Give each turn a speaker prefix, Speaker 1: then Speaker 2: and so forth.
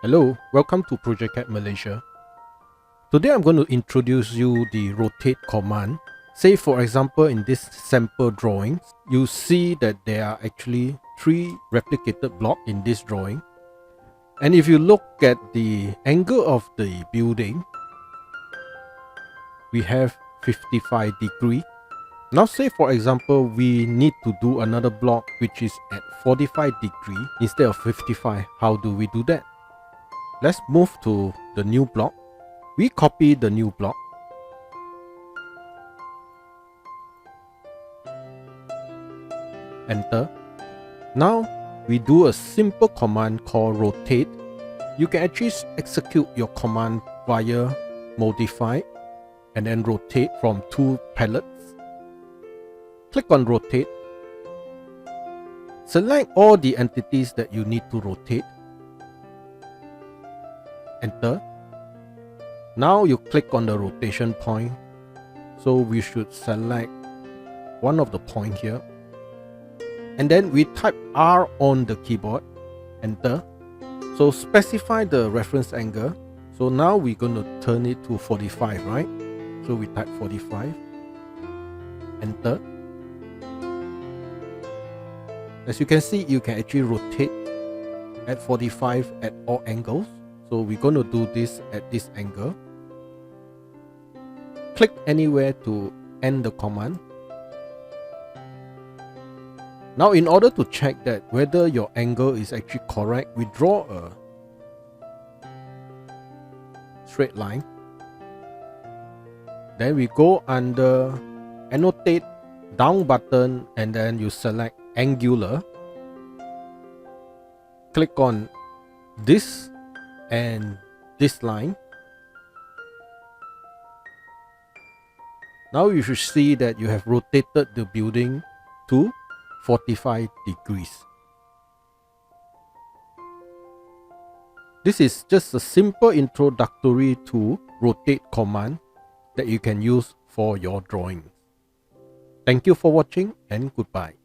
Speaker 1: Hello, welcome to progeCAD Malaysia. Today I'm going to introduce you the rotate command. Say for example in this sample drawing, you see that there are actually 3 replicated blocks in this drawing. And if you look at the angle of the building, we have 55 degrees. Now say for example we need to do another block which is at 45 degrees instead of 55. How do we do that? Let's move to the new block. We copy the new block. Enter. Now we do a simple command called rotate. You can actually execute your command via modify and then rotate from 2 palettes. Click on rotate. Select all the entities that you need to rotate. Enter. Now you click on the rotation point. So we should select one of the point here. And then we type R on the keyboard. Enter. So specify the reference angle. So now we're going to turn it to 45, right? So we type 45. Enter. As you can see, you can actually rotate at 45 at all angles. So we're going to do this at this angle. Click anywhere to end the command. Now in order to check that whether your angle is actually correct, we draw a straight line. Then we go under annotate down button and then you select angular. Click on this and this line. Now you should see that you have rotated the building to 45 degrees. This is just a simple introductory to rotate command that you can use for your drawing. Thank you for watching and goodbye.